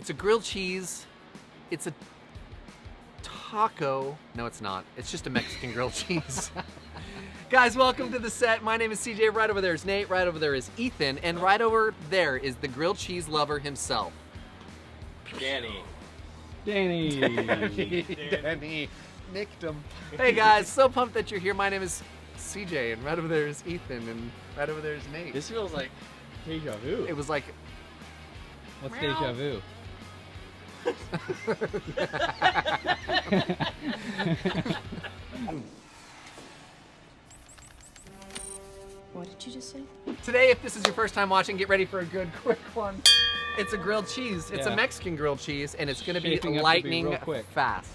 It's a grilled cheese. It's a taco. No, it's not. It's just a Mexican grilled cheese. Guys, welcome to the set. My name is CJ. Right over there is Nate. Right over there is Ethan. And right over there is the grilled cheese lover himself. Danny. Danny. Nicked him. Hey guys, so pumped that you're here. My name is CJ, and right over there is Ethan, and right over there is Nate. This feels like Deja vu. It was like... What's deja vu? What did you just say? Today, if this is your first time watching, get ready for a good quick one. It's a grilled cheese. It's a Mexican grilled cheese, and it's going to be lightning real quick. fast.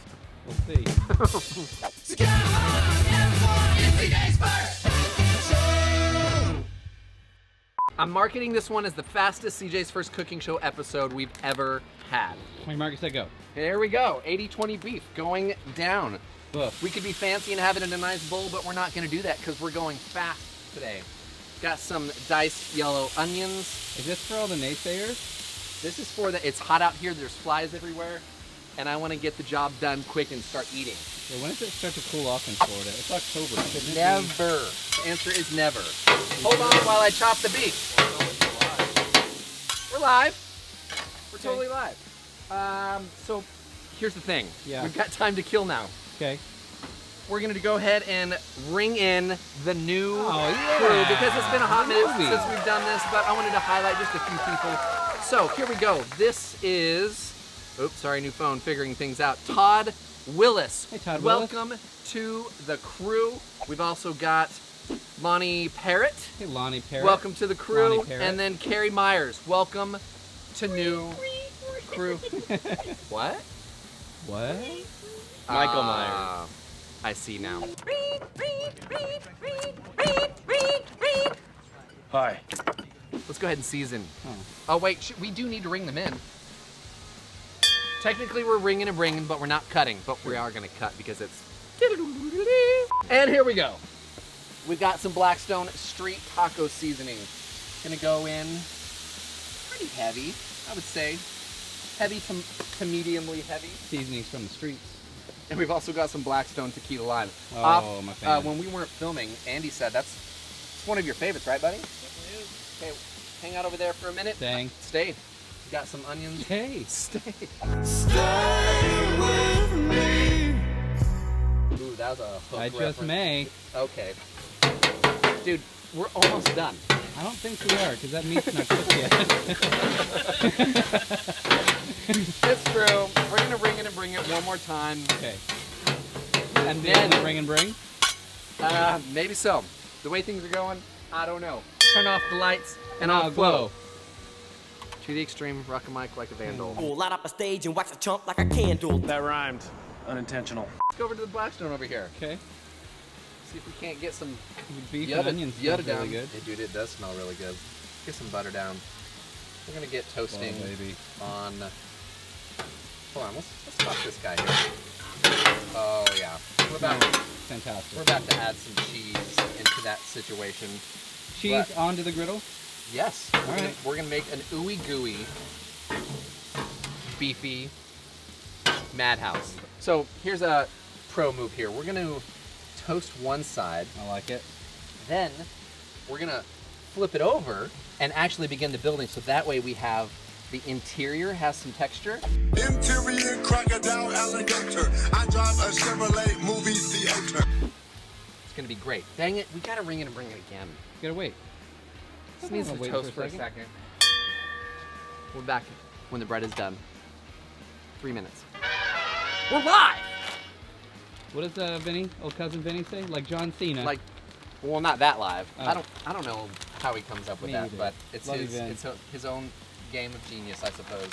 We'll see. I'm marketing this one as the fastest CJ's First Cooking Show episode we've ever had. Wait, Marcus, say go. There we go. 80-20 beef going down. Boof. We could be fancy and have it in a nice bowl, but we're not going to do that because we're going fast today. Got some diced yellow onions. Is this for all the naysayers? This is for it's hot out here, there's flies everywhere, and I want to get the job done quick and start eating. Yeah, when does it start to cool off in Florida? It's October. Shouldn't it be? Never. The answer is never. Hold on while I chop the beef. We're live. We're totally live. So here's the thing. Yeah. We've got time to kill now. Okay. We're going to go ahead and ring in the new yeah. crew because it's been a hot minute Movie. since we've done this, but I wanted to highlight just a few people. So here we go. This is, oops, sorry, new phone, figuring things out. Todd Willis. Hey, Todd Willis. Welcome to the crew. We've also got Lonnie Parrott. Hey, Lonnie Parrott. Welcome to the crew. Lonnie Parrott. And then Carrie Myers. Welcome to new crew. What? What? Michael Myers. I see now. Hi. Let's go ahead and season. Oh. Oh wait, we do need to ring them in. Technically we're ringing and bringing, but we're not cutting, but we are gonna cut because it's... And here we go. We've got some Blackstone street taco seasoning. Gonna go in pretty heavy, I would say. Heavy to mediumly heavy. Seasonings from the streets. And we've also got some Blackstone tequila lime. Oh, my favorite. When we weren't filming, Andy said it's one of your favorites, right, buddy? Definitely is. Okay, hang out over there for a minute. Dang. Stay. Got some onions. Hey. Stay. Stay with me. Ooh, that was a hook I just reference. may. Okay. Dude, we're almost done. I don't think we are, because that meat's not cooked yet. It's true. We're gonna ring it and bring it one more time. Okay. And then, Ring and bring? maybe so. The way things are going, I don't know. Turn off the lights and I'll I'll glow. To the extreme, rock a mic like a vandal. We'll light up a stage and wax a chump like a candle. That rhymed. Unintentional. Let's go over to the Blackstone over here. Okay. See if we can't get some Beef and onions smells down. really good. Hey, dude, it does smell really good. Get some butter down. We're gonna get toasting Oh, baby. on. Hold on, let's toss this guy here. Oh yeah, we're about Fantastic. to add some cheese into that situation. Cheese But- onto the griddle? Yes, right. we're gonna make an ooey gooey, beefy madhouse. So here's a pro move here. We're gonna toast one side. I like it. Then we're gonna flip it over and actually begin the building, so that way we have the interior has some texture. Interior crocodile alligator. I drive a Chevrolet movie theater. It's gonna be great. Dang it, we gotta ring it and bring it again. You gotta wait. This needs to Wait toast for for a a second. second. We're back when the bread is done. 3 minutes. We're live! What does Vinny, old cousin Vinny say? Like John Cena. Like, well, not that live. Oh. I don't know how he comes up with Me that, either. but it's Love you, Vin. it's his own game of genius, I suppose.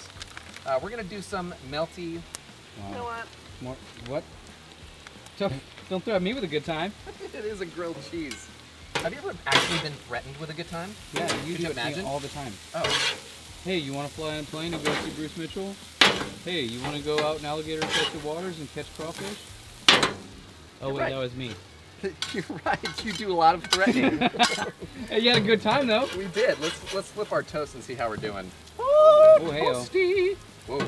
We're gonna do some melty. Wow. You know what? More, what? Don't throw at me with a good time. It is a grilled cheese. Have you ever actually been threatened with a good time? Yeah, you Could you usually imagine? all the time. Oh, Hey, you want to fly on a plane and go see Bruce Mitchell? Hey, you want to go out in alligator-infested waters and catch crawfish? Oh, wait, right. that was me. you're right. You do a lot of threatening. Hey, you had a good time, though. We did. Let's flip our toast and see how we're doing. Oh, hey-o. Toasty. Whoa.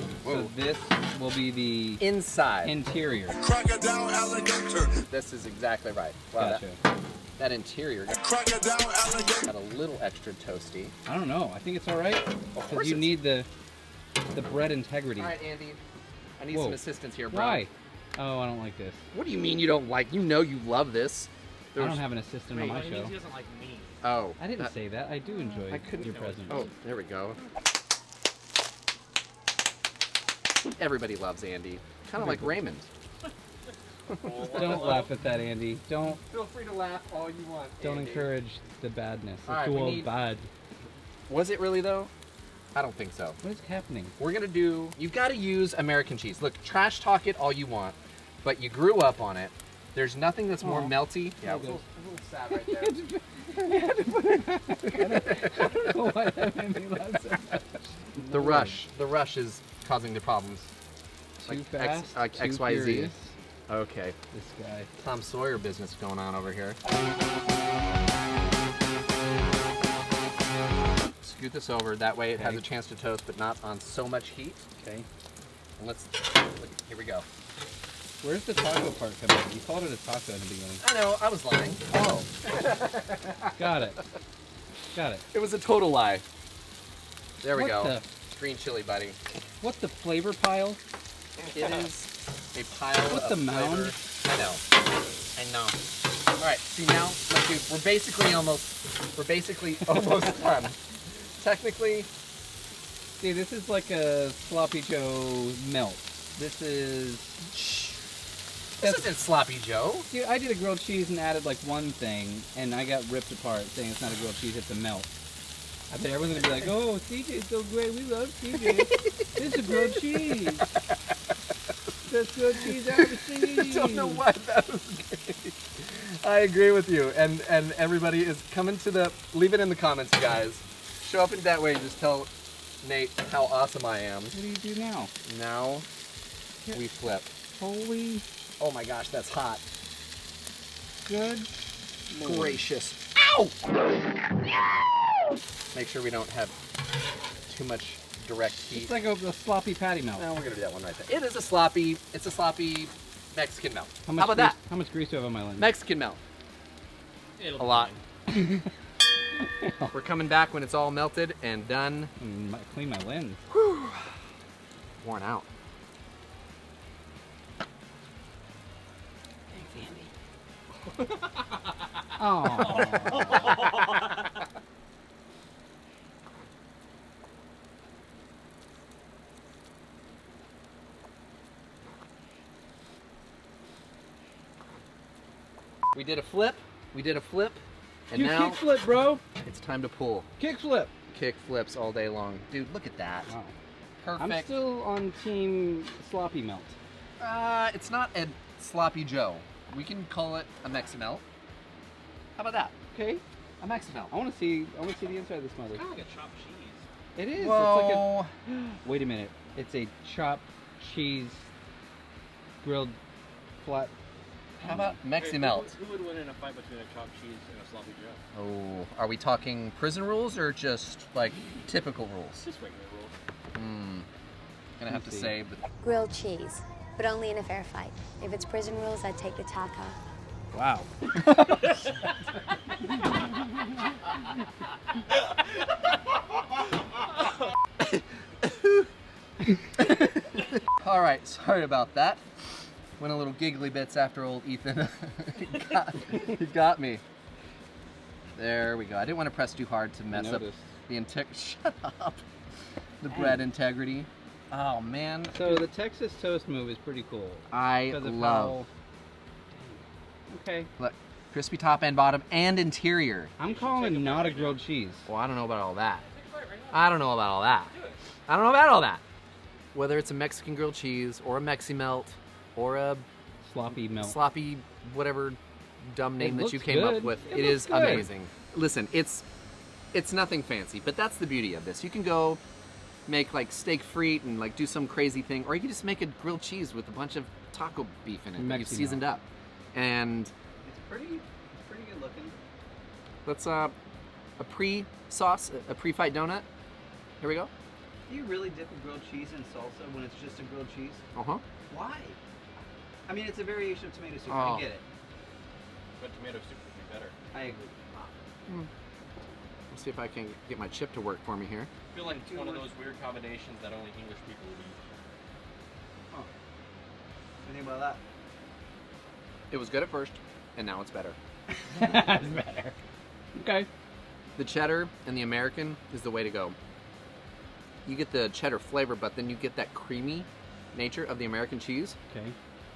This will be the inside. interior. Crocodile alligator. This is exactly right. Wow, Gotcha. that interior Crocodile alligator. got a little extra toasty. I don't know. I think it's all right course because you it's- need the bread integrity. All right, Andy. I need Whoa. some assistance here, bro. Why? Oh, I don't like this. What do you mean you don't like? You know you love this. I don't have an assistant on my show. doesn't like me. Oh. I didn't say that. I do enjoy I couldn't. your presence. Oh, there we go. Everybody loves Andy. Kind of like Raymond. Don't laugh at that, Andy. Don't Feel free to laugh all you want. Andy. encourage the badness. All The right, we cool need- bad. Was it really though? I don't think so. What is happening? We're gonna do. You've got to use American cheese. Look, trash talk it all you want, but you grew up on it. There's nothing that's more Aw. melty. Yeah, a There you little sad right there. I don't know why that made me laugh so much. The rush is causing the problems. Too Like fast. like too XYZ. furious. Okay, This guy. Tom Sawyer business going on over here. Scoot this over. That way it has Okay. a chance to toast, but not on so much heat. Okay. And let's. Here we go. Where's the taco part coming in? You called it a taco in the beginning. I know. I was lying. Oh, Got it. Got it. it was a total lie. There we What go. the- Green chili, buddy. What the flavor pile? It is a pile What of the mound? flavor. I know. All right. See now, like, dude, we're basically almost done. Technically, See, this is like a sloppy Joe melt. This is. this isn't sloppy Joe. See, I did a grilled cheese and added like one thing, and I got ripped apart saying it's not a grilled cheese, it's a melt. I bet everyone's gonna be like, "Oh, CJ's so great. We love CJ. It's a grilled cheese. Best grilled cheese I've ever seen." I don't know why that was great. I agree with you, and everybody is coming to the. Leave it in the comments, you guys. Show up in that way. Just tell Nate how awesome I am. What do you do now? Now we flip. Holy Oh my gosh, that's hot. good. Gracious. Ow! Make sure we don't have too much direct heat. It's like a sloppy patty melt. No, we're gonna do that one right there. It's a sloppy Mexican melt. How How about grease, that? How much grease do I have on my lens? Mexican melt. A lot. We're coming back when it's all melted and done. Clean my lens. Worn out. Oh. We did a flip. And You now kickflip, bro. it's time to pull. Kickflip. Kick flips all day long. Dude, look at that. Wow. Perfect. I'm still on team sloppy melt. It's not a sloppy Joe. We can call it a Mexi-Melt. How about that? Okay. A Mexi-Melt. I want to see the inside of this mother. Kind of like a chopped cheese. It is. Whoa. It's like a. Wait a minute. It's a chopped cheese grilled flat. How about Mexi-Melt? Who would win in a fight between a chopped cheese and a sloppy Joe? Oh, are we talking prison rules or just like typical rules? Just regular rules. Gonna have to Let's see. say, but Grilled cheese, but only in a fair fight. If it's prison rules, I'd take the taco. Wow. all right. Sorry about that. Went a little giggly bits after old Ethan. he got me. There we go. I didn't want to press too hard to mess up noticed. the Shut up. The bread integrity. Oh man. So the Texas toast move is pretty cool. I Because of love. Okay. Look, crispy top and bottom and interior. I'm calling it not a grilled cheese. Well, I don't know about all that. I don't know about all that. Whether it's a Mexican grilled cheese or a Mexi-Melt or a Sloppy melt. sloppy whatever dumb name that you looks came up good. with, It it is looks good. amazing. Listen, it's nothing fancy, but that's the beauty of this. You can go make like steak frite and like do some crazy thing, or you can just make a grilled cheese with a bunch of taco beef in it that you've Mexi-Melt. seasoned up. And It's pretty good looking. let's a pre-sauce, a pre-fight donut. Here we go. Do you really dip a grilled cheese in salsa when it's just a grilled cheese? Uh-huh. Why? I mean, it's a variation of tomato soup. Oh. I get it. But tomato soup would be better. I agree. Let's see if I can get my chip to work for me here. I feel like it's one of those weird combinations that only English people would eat. Huh. What do you think about that? It was good at first, and now it's better. That's better. Okay. The cheddar and the American is the way to go. You get the cheddar flavor, but then you get that creamy nature of the American cheese. Okay.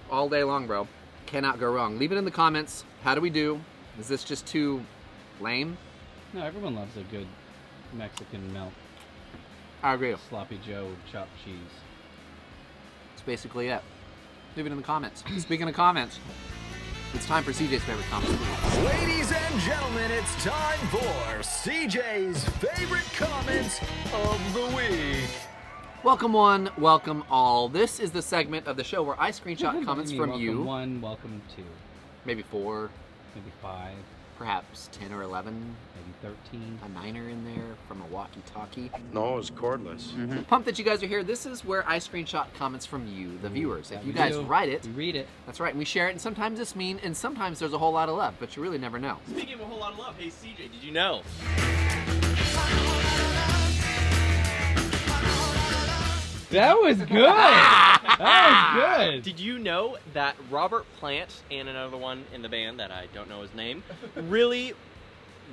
All day long, bro. Cannot go wrong. Leave it in the comments. How do we do? Is this just too lame? No, everyone loves a good Mexican melt. I agree. Sloppy Joe chopped cheese. That's basically it. Leave it in the comments. Speaking of comments, it's time for CJ's favorite comment. Ladies and gentlemen, it's time for CJ's favorite comments of the week. Welcome one, welcome all. This is the segment of the show where I screenshot comments from welcome you. One, welcome two, Maybe 4, maybe 5, perhaps 10 or 11. maybe 13. A 9er in there from a walkie-talkie. No, it's cordless. Pumped that you guys are here. This is where I screenshot comments from you, the viewers. If that you we guys do. write it, We read it. that's right, and we share it, and sometimes it's mean, and sometimes there's a whole lot of love, but you really never know. Speaking of a whole lot of love, hey CJ, did you know? That was good. That was good. Did you know that Robert Plant and another one in the band that I don't know his name really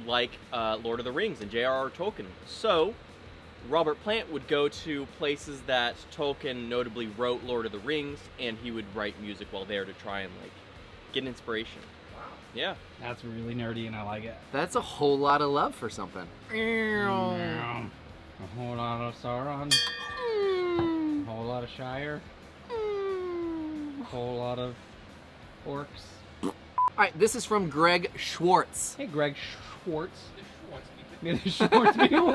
like Lord of the Rings and J.R.R. Tolkien? So Robert Plant would go to places that Tolkien notably wrote Lord of the Rings, and he would write music while there to try and like get inspiration. Wow. Yeah. That's really nerdy, and I like it. That's a whole lot of love for something. A whole lot of Sauron. A whole lot of Shire. A whole lot of orcs. All right, this is from Greg Schwartz. Hey, Greg Schwartz. May the Schwartz be with you.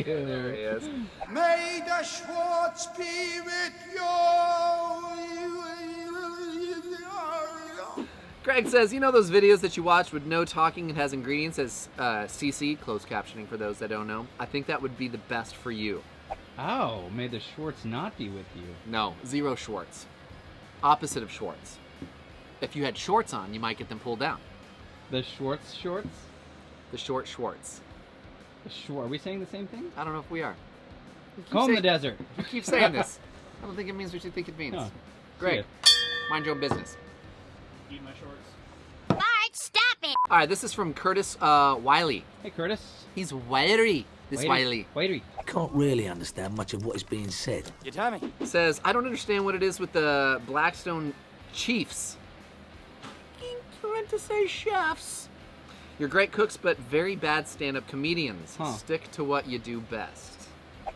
There he is. May the Schwartz be with you. Greg says, you know those videos that you watch with no talking and has ingredients as CC, closed captioning for those that don't know? I think that would be the best for you. Oh, may the Schwartz not be with you. No, 0 Schwartz. Opposite of Schwartz. If you had shorts on, you might get them pulled down. The Schwartz shorts? The short Schwartz. Are we saying the same thing? I don't know if we are. Comb the desert. You keep saying this. I don't think it means what you think it means. Huh. Greg, mind your own business. Eat my shorts. Bart, stop it! All right, this is from Curtis Wiley. Hey, Curtis. He's wiry, this Wiley. Waitery. Can't really understand much of what is being said. You tell me. Says, I don't understand what it is with the Blackstone Chiefs. You meant to say chefs. You're great cooks, but very bad stand-up comedians. Huh. Stick to what you do best.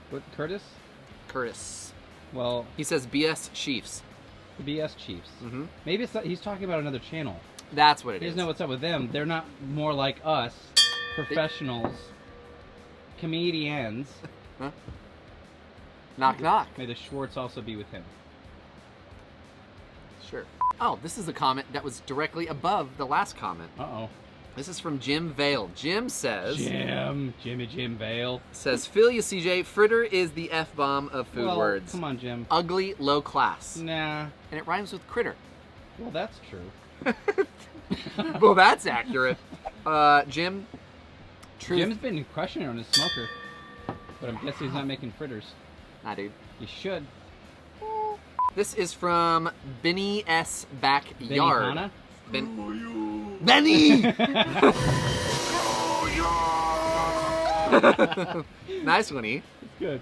What, Curtis? Curtis. Well, He says BS Chiefs. the BS Chiefs. Mm-hmm. Maybe he's talking about another channel. That's what it He is. doesn't know what's up with them. They're not more like us, professionals, comedians. Huh? Knock, knock. May the Schwartz also be with him. Sure. Oh, this is a comment that was directly above the last comment. Uh-oh. This is from Jim Vale. Jim says... Jim Vale. Says, feel you, CJ. Fritter is the F-bomb of food Well, words. come on, Jim. Ugly, low class. Nah. And it rhymes with critter. Well, that's true. Well, that's accurate. Jim, truth... Jim's been crushing it on his smoker. But I'm guessing he's not making fritters. Nah, dude. You should. This is from Benny S. Backyard. Benihana? Benny! Nice one, E. Good.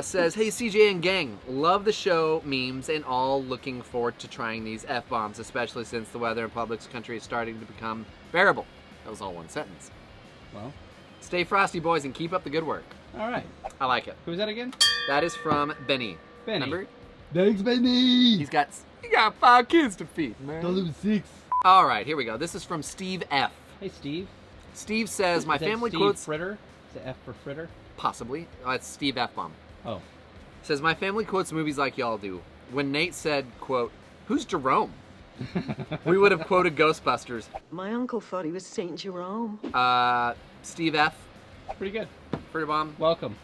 Says, hey CJ and gang, love the show, memes, and all looking forward to trying these F-bombs, especially since the weather in Public's country is starting to become bearable. That was all one sentence. Well, Stay frosty, boys, and keep up the good work. all right. I like it. Who's that again? That is from Benny. Benny. Remember? Thanks, Benny. He got 5 kids to feed, man. 6. All right, here we go. This is from Steve F. Hey, Steve. Steve says, my Is that family Steve quotes... Fritter? Is it F for Fritter? Possibly. Oh, it's Steve F-bomb. Oh. Says, my family quotes movies like y'all do. When Nate said, quote, who's Jerome? We would have quoted Ghostbusters. My uncle thought he was Saint Jerome. Steve F. Pretty good. Fritter Bomb. Welcome.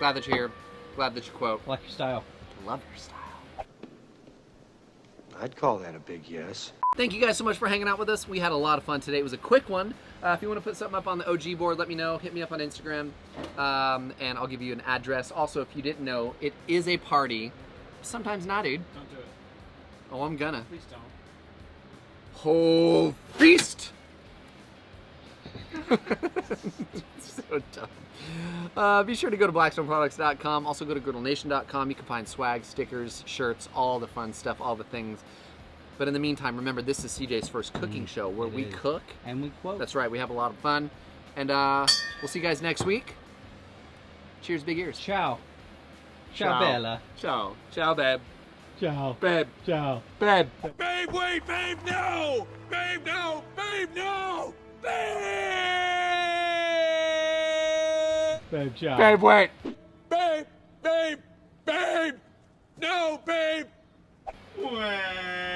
Glad that you're here. Glad that you quote. Like your style. Love your style. I'd call that a big yes. Thank you guys so much for hanging out with us. We had a lot of fun today. It was a quick one. If you want to put something up on the OG board, let me know. Hit me up on Instagram, and I'll give you an address. Also, if you didn't know, it is a party. Sometimes not, dude. Don't do it. Oh, I'm gonna. Please don't. Whole feast! So dumb. Be sure to go to blackstoneproducts.com. Also go to griddlenation.com. You can find swag, stickers, shirts, all the fun stuff, all the things. But in the meantime, remember, this is CJ's first cooking show where we cook. And we quote. That's right. We have a lot of fun. And we'll see you guys next week. Cheers, big ears. Ciao. Ciao, Bella. Ciao. Ciao, babe. Ciao. Babe. Ciao. Babe. Babe, wait, babe, no! Babe, no! Babe, no! Babe! Babe, ciao. Babe, wait. Babe! Babe! Babe! No, babe! Wait.